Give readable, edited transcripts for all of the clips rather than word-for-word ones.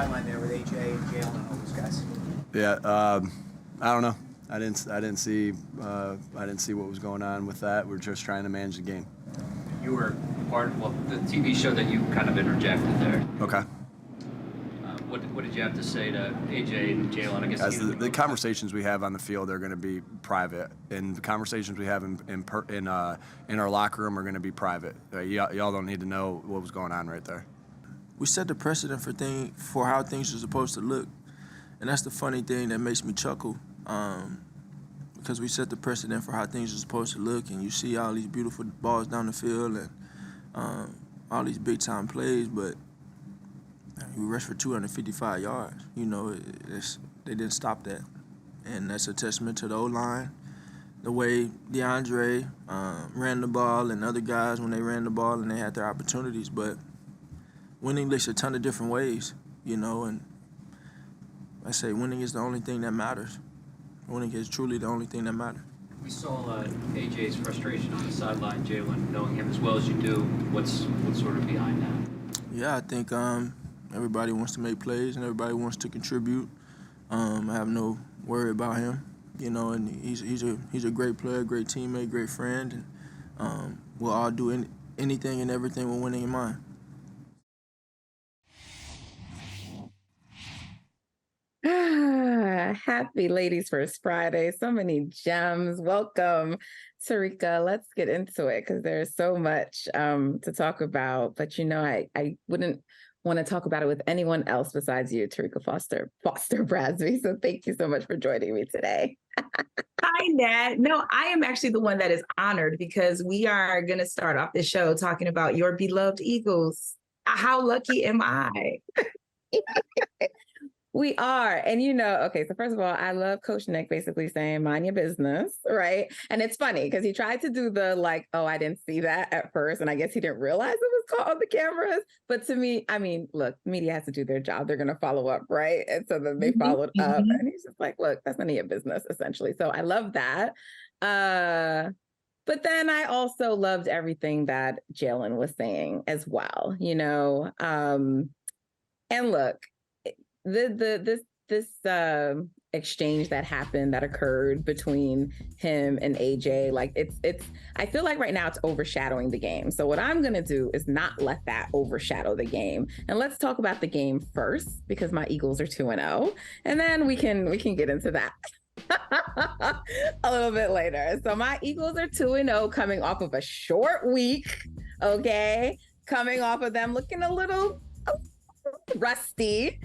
sideline there with AJ and Jalen and all those guys? Yeah, I don't know. I didn't see what was going on with that. We're just trying to manage the game. You were part of the TV show that you kind of interjected there. Okay. What did you have to say to AJ and Jalen? I guess As the conversations we have on the field are going to be private, and the conversations we have in our locker room are going to be private. Y'all don't need to know what was going on right there. We set the precedent for how things are supposed to look, and that's the funny thing that makes me chuckle, because we set the precedent for how things are supposed to look, and you see all these beautiful balls down the field and all these big time plays, but we rushed for 255 yards. You know, they didn't stop that. And that's a testament to the O-line, the way DeAndre ran the ball and other guys when they ran the ball and they had their opportunities. But winning looks a ton of different ways, you know, and I say winning is the only thing that matters. Winning is truly the only thing that matters. We saw AJ's frustration on the sideline, Jalen, knowing him as well as you do. What's sort of behind that? Yeah, I think everybody wants to make plays and everybody wants to contribute. I have no worry about him, you know, and he's a great player, great teammate, great friend, and we'll all do anything and everything with winning in mind. Happy Ladies First Friday. So many gems. Welcome, Terrika. Let's get into it because there's so much to talk about. But, you know, I wouldn't want to talk about it with anyone else besides you, Terrika Foster-Brasby. So thank you so much for joining me today. Hi, Nat. No, I am actually the one that is honored because we are going to start off the show talking about your beloved Eagles. How lucky am I? We are. And, you know, okay, so first of all, I love Coach Nick basically saying, mind your business, right? And it's funny because he tried to do the like, oh, I didn't see that at first. And I guess he didn't realize it was caught on the cameras. But to me, I mean, look, media has to do their job. They're going to follow up, right? And so then they followed up. And he's just like, look, that's none of your business, essentially. So I love that. But then I also loved everything that Jalen was saying as well, you know? And look, this exchange that occurred between him and AJ, like it's I feel like right now it's overshadowing the game. So what I'm gonna do is not let that overshadow the game, and let's talk about the game first because my Eagles are 2-0, and then we can get into that a little bit later. So my Eagles are 2-0 coming off of a short week, okay, coming off of them looking a little rusty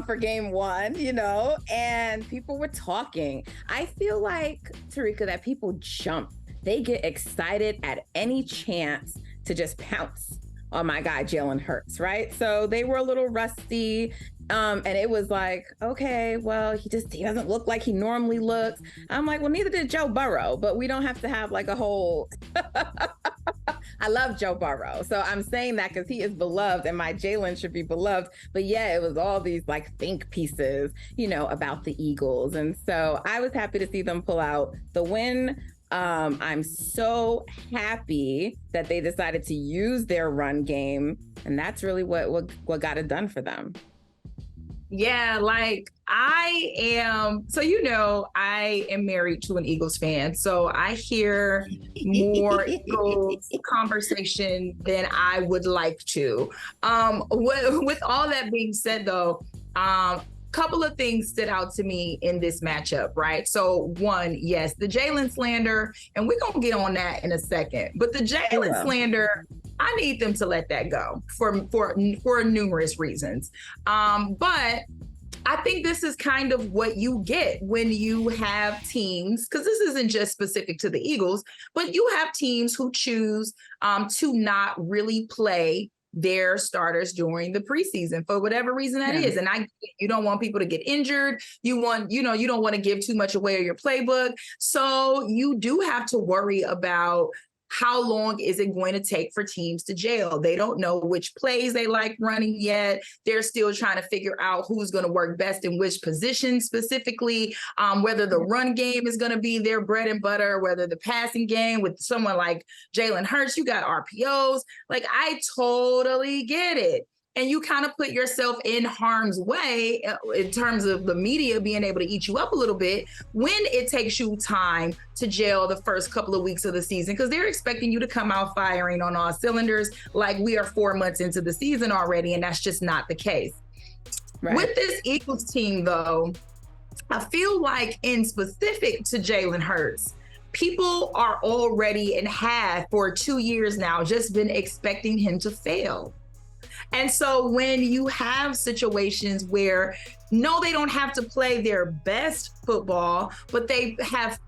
for game one, you know, and people were talking. I feel like, Terrika, that people jump. They get excited at any chance to just pounce on my guy, Jalen Hurts, right? So they were a little rusty. And it was like, okay, well, he doesn't look like he normally looks. I'm like, well, neither did Joe Burrow, but we don't have to have like a whole, I love Joe Burrow. So I'm saying that because he is beloved and my Jalen should be beloved. But yeah, it was all these like think pieces, you know, about the Eagles. And so I was happy to see them pull out the win. I'm so happy that they decided to use their run game. And that's really what got it done for them. Yeah, like I am, so you know, I am married to an Eagles fan, so I hear more Eagles conversation than I would like to. With all that being said, though, couple of things stood out to me in this matchup, right? So one, yes, the Jalen slander, and we're going to get on that in a second, but the Jalen slander, I need them to let that go for numerous reasons. But I think this is kind of what you get when you have teams, because this isn't just specific to the Eagles, but you have teams who choose to not really play their starters during the preseason for whatever reason that is. And you don't want people to get injured. You don't want to give too much away of your playbook. So you do have to worry about how long is it going to take for teams to gel? They don't know which plays they like running yet. They're still trying to figure out who's going to work best in which position specifically, whether the run game is going to be their bread and butter, whether the passing game with someone like Jalen Hurts, you got RPOs. Like, I totally get it. and you kind of put yourself in harm's way in terms of the media being able to eat you up a little bit when it takes you time to gel the first couple of weeks of the season, because they're expecting you to come out firing on all cylinders like we are 4 months into the season already, and that's just not the case. Right. With this Eagles team, though, I feel like in specific to Jalen Hurts, people are already and have for 2 years now just been expecting him to fail. And so when you have situations where, no, they don't have to play their best football, but they have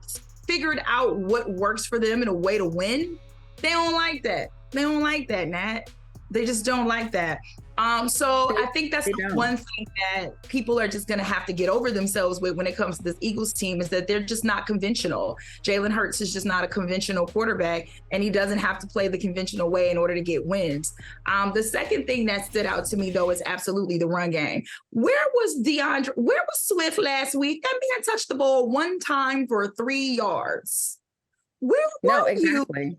figured out what works for them in a way to win, they don't like that. They don't like that, Nat. They just don't like that. So I think that's the one thing that people are just going to have to get over themselves with when it comes to this Eagles team, is that they're just not conventional. Jalen Hurts is just not a conventional quarterback, and he doesn't have to play the conventional way in order to get wins. The second thing that stood out to me, though, is absolutely the run game. Where was Swift last week? That man touched the ball one time for 3 yards. Where were you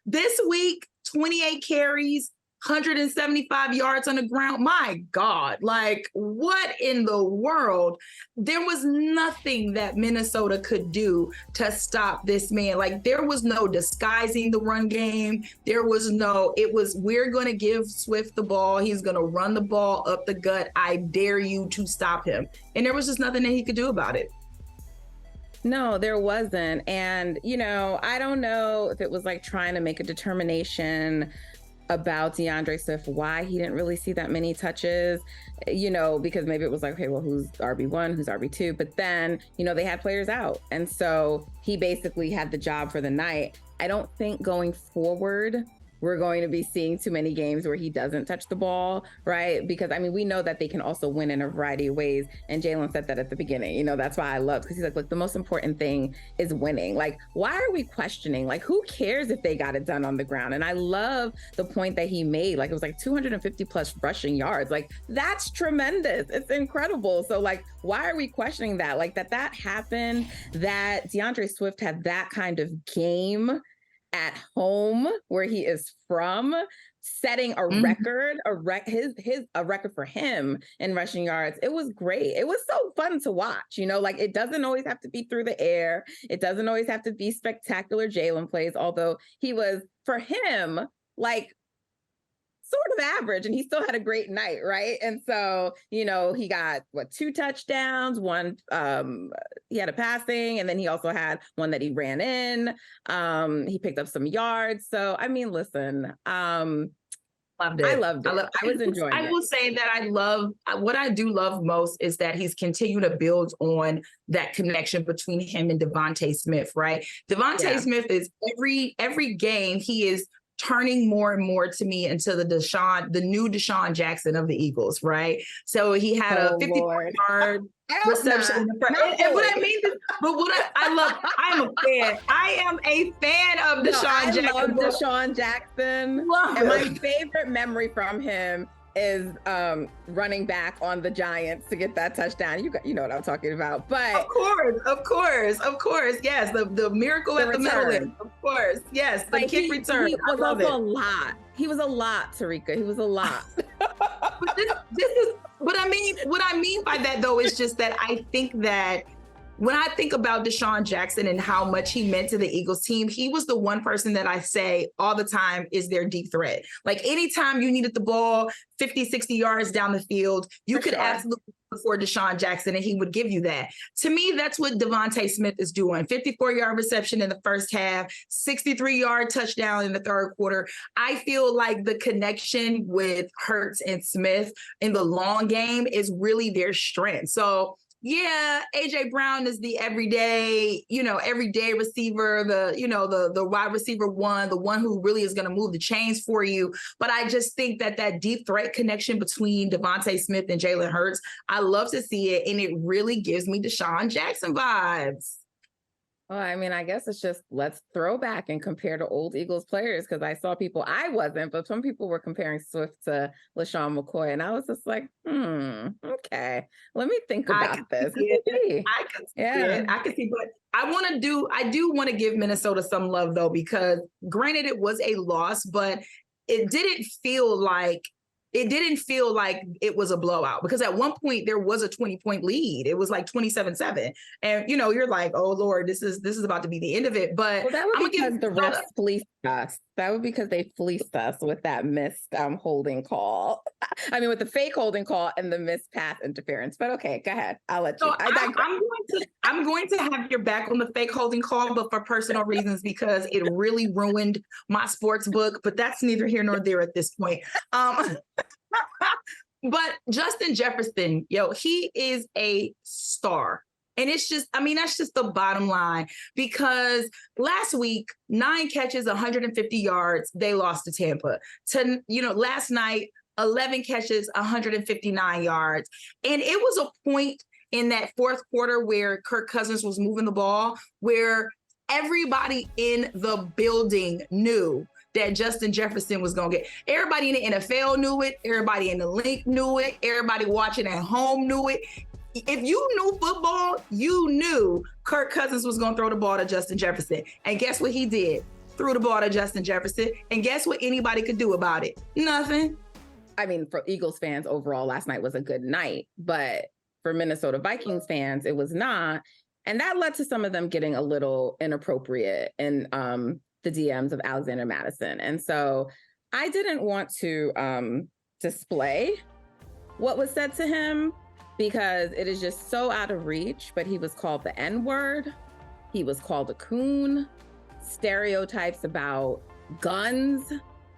this week? 28 carries, 175 yards on the ground. My God, like, what in the world? There was nothing that Minnesota could do to stop this man. Like, there was no disguising the run game. It was, we're going to give Swift the ball. He's going to run the ball up the gut. I dare you to stop him. And there was just nothing that he could do about it. No, there wasn't. And, I don't know if it was like trying to make a determination about DeAndre Swift, why he didn't really see that many touches, because maybe it was like, okay, well, who's RB1, who's RB2? But then, they had players out. And so he basically had the job for the night. I don't think going forward, we're going to be seeing too many games where he doesn't touch the ball, right? Because, we know that they can also win in a variety of ways. And Jalen said that at the beginning, that's why I love, because he's like, look, the most important thing is winning. Like, why are we questioning? Like, who cares if they got it done on the ground? And I love the point that he made. Like, it was like 250 plus rushing yards. Like, that's tremendous. It's incredible. So, like, why are we questioning that? Like, that happened, that DeAndre Swift had that kind of game at home where he is from, setting a record, a record for him in rushing yards. It was great. It was so fun to watch, like, it doesn't always have to be through the air. It doesn't always have to be spectacular Jalen plays, although he was, for him, like, sort of average, and he still had a great night, right? And so, he got 2 touchdowns, one, he had a passing, and then he also had one that he ran in. He picked up some yards. So, listen, loved it. I loved it. I was enjoying it. I will say that what I do love most is that he's continued to build on that connection between him and Devontae Smith, right? Devontae Smith is every game, he is turning more and more to me into the new Deshaun Jackson of the Eagles, right? So he had a 54-yard reception. I am a fan of Deshaun Jackson. I love Deshaun Jackson. And my favorite memory from him is running back on the Giants to get that touchdown. You know what I'm talking about. But of course. Yes, the miracle at the middle. Of course. Yes, the kick return. He was also a lot. He was a lot, Terrika. He was a lot. But this is what I mean by that, though, is just that I think that when I think about Deshaun Jackson and how much he meant to the Eagles team, he was the one person that I say all the time is their deep threat. Like, anytime you needed the ball 50, 60 yards down the field, you could absolutely look for Deshaun Jackson and he would give you that. To me, that's what Devontae Smith is doing. 54-yard reception in the first half, 63-yard touchdown in the third quarter. I feel like the connection with Hurts and Smith in the long game is really their strength. So, yeah, AJ Brown is the everyday receiver, the wide receiver one, the one who really is going to move the chains for you. But I just think that deep threat connection between Devontae Smith and Jalen Hurts, I love to see it. And it really gives me Deshaun Jackson vibes. Well, I guess it's just, let's throw back and compare to old Eagles players, because I saw people, I wasn't, but some people were comparing Swift to LaShawn McCoy, and I was just like, okay, let me think about this. I can see, but I do want to give Minnesota some love, though, because granted it was a loss, but it didn't feel like it didn't feel like it was a blowout, because at one point there was a 20-point lead. It was like 27-7. And you're like, oh Lord, this is about to be the end of it. But Well, that was I'm gonna because give the refs fleeced us. That was because they fleeced us with that missed holding call. I mean, with the fake holding call and the missed pass interference. But okay, go ahead. I'll let you. So I'm going to have your back on the fake holding call, but for personal reasons, because it really ruined my sports book. But that's neither here nor there at this point. But Justin Jefferson, he is a star. And it's just, that's just the bottom line, because last week, 9 catches, 150 yards, they lost to Tampa. Last night, 11 catches, 159 yards. And it was a point in that fourth quarter where Kirk Cousins was moving the ball, where everybody in the building knew that Justin Jefferson was going to get. Everybody in the NFL knew it. Everybody in the league knew it. Everybody watching at home knew it. If you knew football, you knew Kirk Cousins was going to throw the ball to Justin Jefferson. And guess what he did? Threw the ball to Justin Jefferson. And guess what anybody could do about it? Nothing. I mean, for Eagles fans overall, last night was a good night. But for Minnesota Vikings fans, it was not. And that led to some of them getting a little inappropriate in the DMs of Alexander Mattison. And so I didn't want to display what was said to him, because it is just so out of reach. But he was called the N-word. He was called a coon. Stereotypes about guns,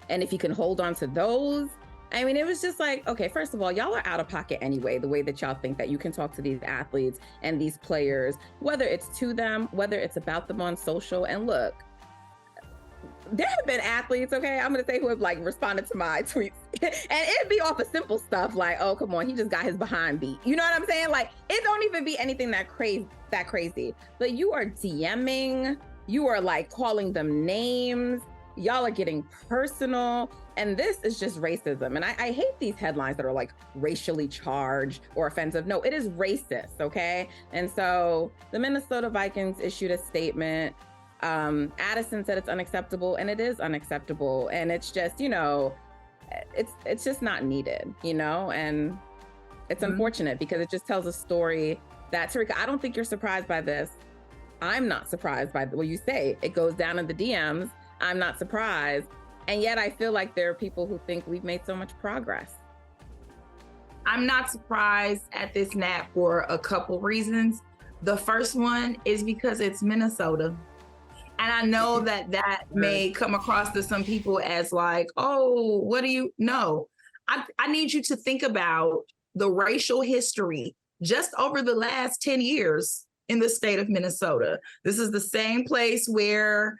and if you can hold on to those. I mean, it was just like, okay, first of all, y'all are out of pocket anyway, the way that y'all think that you can talk to these athletes and these players, whether it's to them, whether it's about them on social. And look, there have been athletes, okay, I'm going to say, who have responded to my tweets, and it'd be off of simple stuff like, oh, come on, he just got his behind beat. You know what I'm saying? It don't even be anything that crazy, but you are DMing, you are calling them names, y'all are getting personal. And this is just racism. And I hate these headlines that are racially charged or offensive. No, it is racist, okay? And so the Minnesota Vikings issued a statement. Addison said it's unacceptable, and it is unacceptable. And it's just, it's just not needed, and it's unfortunate, because it just tells a story that, Terrika, I don't think you're surprised by this. I'm not surprised by what you say. It goes down in the DMs. I'm not surprised. And yet I feel like there are people who think we've made so much progress. I'm not surprised at this, Nat, for a couple reasons. The first one is because it's Minnesota. And I know that may come across to some people as oh, what do you know? I need you to think about the racial history just over the last 10 years in the state of Minnesota. This is the same place where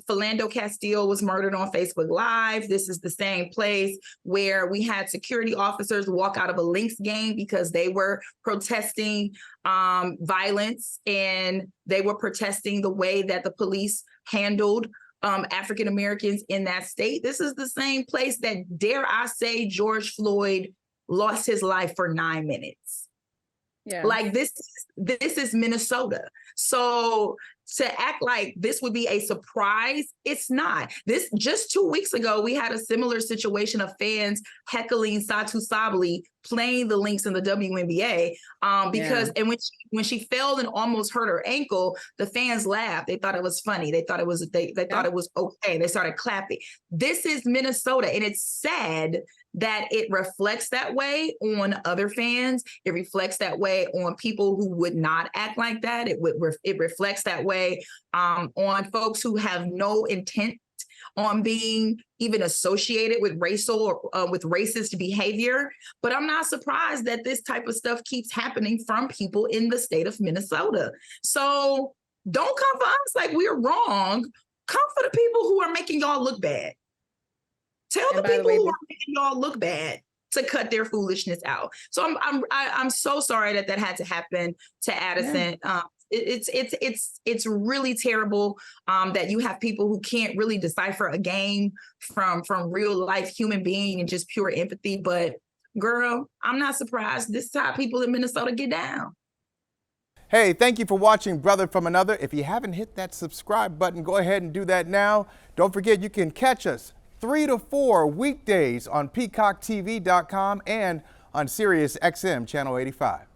Philando Castile was murdered on Facebook Live. This is the same place where we had security officers walk out of a Lynx game because they were protesting violence, and they were protesting the way that the police handled African Americans in that state. This is the same place that, dare I say, George Floyd lost his life for 9 minutes. Yeah. This is Minnesota. So to act like this would be a surprise, it's not. This just 2 weeks ago, we had a similar situation of fans heckling Satu Sabally playing the Lynx in the WNBA and when she fell and almost hurt her ankle, the fans laughed. They thought it was funny. They thought it was thought it was okay. They started clapping. This is Minnesota, and it's sad that it reflects that way on other fans. It reflects that way on people who would not act like that. It reflects that way on folks who have no intent on being even associated with racial or with racist behavior. But I'm not surprised that this type of stuff keeps happening from people in the state of Minnesota. So don't come for us like we're wrong. Come for the people who are making y'all look bad. Tell the people who are making y'all look bad to cut their foolishness out. So I'm so sorry that had to happen to Addison. Yeah. It's really terrible that you have people who can't really decipher a game from real life human being and just pure empathy. But girl, I'm not surprised. This is how people in Minnesota get down. Hey, thank you for watching Brother from Another. If you haven't hit that subscribe button, go ahead and do that now. Don't forget, you can catch us 3 to 4 weekdays on PeacockTV.com and on Sirius XM Channel 85.